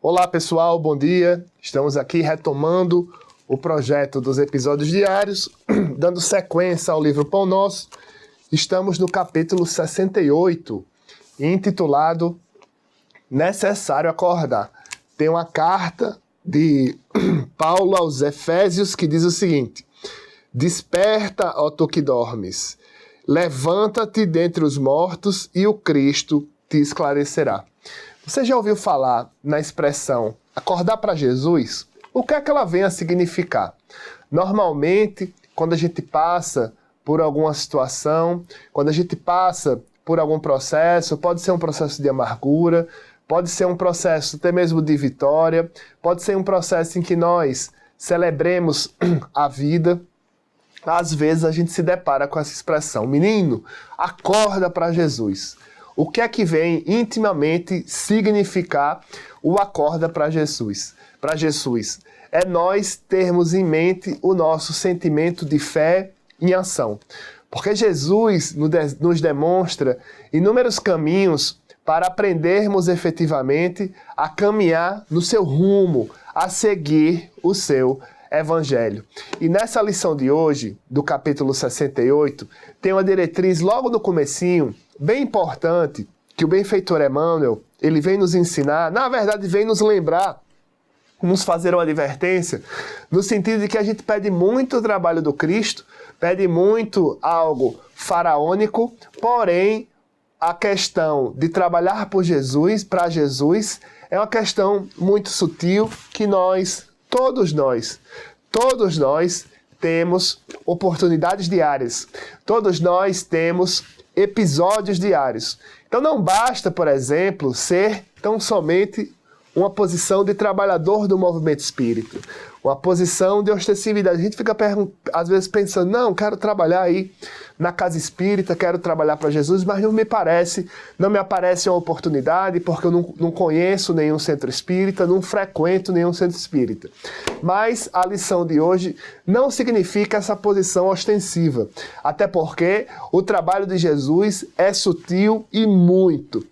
Olá pessoal, bom dia. Estamos aqui retomando o projeto dos episódios diários, dando sequência ao livro Pão Nosso. Estamos no capítulo 68, intitulado Necessário Acordar. Tem uma carta de Paulo aos Efésios que diz o seguinte: Desperta, ó tu que dormes, levanta-te dentre os mortos e o Cristo te esclarecerá. Você já ouviu falar na expressão acordar para Jesus? O que é que ela vem a significar? Normalmente, quando a gente passa por alguma situação, quando a gente passa por algum processo, pode ser um processo de amargura, pode ser um processo até mesmo de vitória, pode ser um processo em que nós celebremos a vida. Às vezes a gente se depara com essa expressão: menino, acorda para Jesus. O que é que vem intimamente significar o acorda para Jesus? Para Jesus é nós termos em mente o nosso sentimento de fé em ação. Porque Jesus nos demonstra inúmeros caminhos para aprendermos efetivamente a caminhar no seu rumo, a seguir o seu Evangelho. E nessa lição de hoje, do capítulo 68, tem uma diretriz logo no comecinho, bem importante, que o benfeitor Emmanuel, ele vem nos ensinar, na verdade vem nos lembrar, nos fazer uma advertência, no sentido de que a gente pede muito o trabalho do Cristo, pede muito algo faraônico, porém a questão de trabalhar por Jesus, para Jesus, é uma questão muito sutil que todos nós temos oportunidades diárias. Todos nós temos episódios diários. Então não basta, por exemplo, ser tão somente uma posição de trabalhador do movimento espírita, uma posição de ostensividade. A gente fica às vezes pensando, não, quero trabalhar aí na casa espírita, quero trabalhar para Jesus, mas não me aparece uma oportunidade, porque eu não conheço nenhum centro espírita, não frequento nenhum centro espírita. Mas a lição de hoje não significa essa posição ostensiva, até porque o trabalho de Jesus é sutil e muito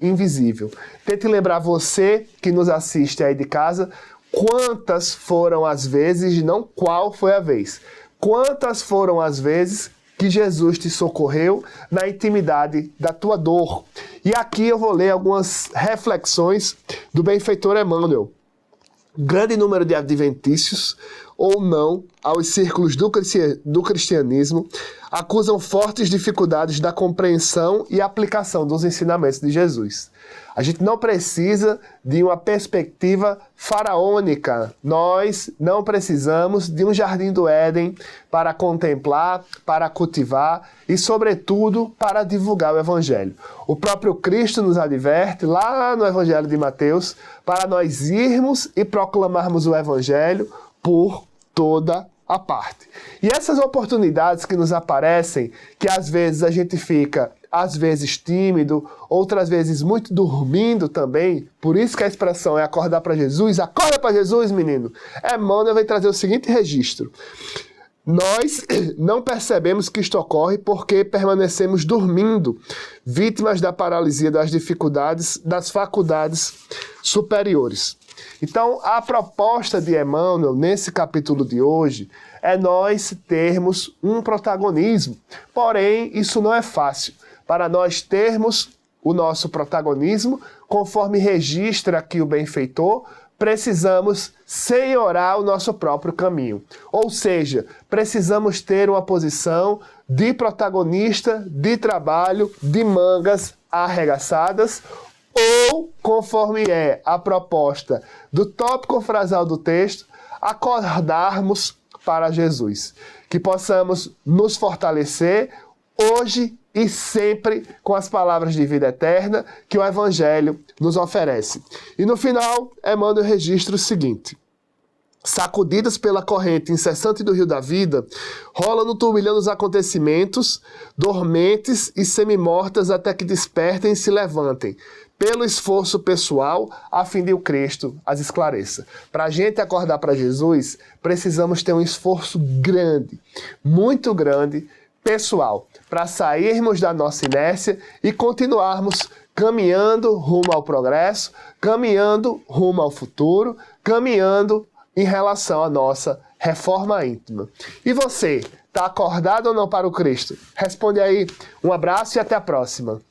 invisível. Tente lembrar, você que nos assiste aí de casa, quantas foram as vezes, não qual foi a vez, quantas foram as vezes que Jesus te socorreu na intimidade da tua dor. E aqui eu vou ler algumas reflexões do benfeitor Emmanuel. Grande número de adventícios, ou não, aos círculos do cristianismo, acusam fortes dificuldades da compreensão e aplicação dos ensinamentos de Jesus. A gente não precisa de uma perspectiva faraônica. Nós não precisamos de um jardim do Éden para contemplar, para cultivar e, sobretudo, para divulgar o Evangelho. O próprio Cristo nos adverte, lá no Evangelho de Mateus, para nós irmos e proclamarmos o Evangelho por toda a parte. E essas oportunidades que nos aparecem, que às vezes a gente fica, às vezes tímido, outras vezes muito dormindo também, por isso que a expressão é acordar para Jesus. Acorda para Jesus, menino! Emmanuel vai trazer o seguinte registro: nós não percebemos que isto ocorre porque permanecemos dormindo, vítimas da paralisia das dificuldades das faculdades superiores. Então, a proposta de Emmanuel, nesse capítulo de hoje, é nós termos um protagonismo. Porém, isso não é fácil. Para nós termos o nosso protagonismo, conforme registra aqui o benfeitor, precisamos senhorar o nosso próprio caminho. Ou seja, precisamos ter uma posição de protagonista, de trabalho, de mangas arregaçadas, ou, conforme é a proposta do tópico frasal do texto, acordarmos para Jesus. Que possamos nos fortalecer hoje e sempre com as palavras de vida eterna que o Evangelho nos oferece. E no final, Emmanuel registra o seguinte: sacudidas pela corrente incessante do rio da vida, rolam no turbilhão dos acontecimentos, dormentes e semimortas até que despertem e se levantem, pelo esforço pessoal, a fim de o Cristo as esclareça. Para a gente acordar para Jesus, precisamos ter um esforço grande, muito grande, pessoal, para sairmos da nossa inércia e continuarmos caminhando rumo ao progresso, caminhando rumo ao futuro, caminhando em relação à nossa reforma íntima. E você, está acordado ou não para o Cristo? Responde aí. Um abraço e até a próxima.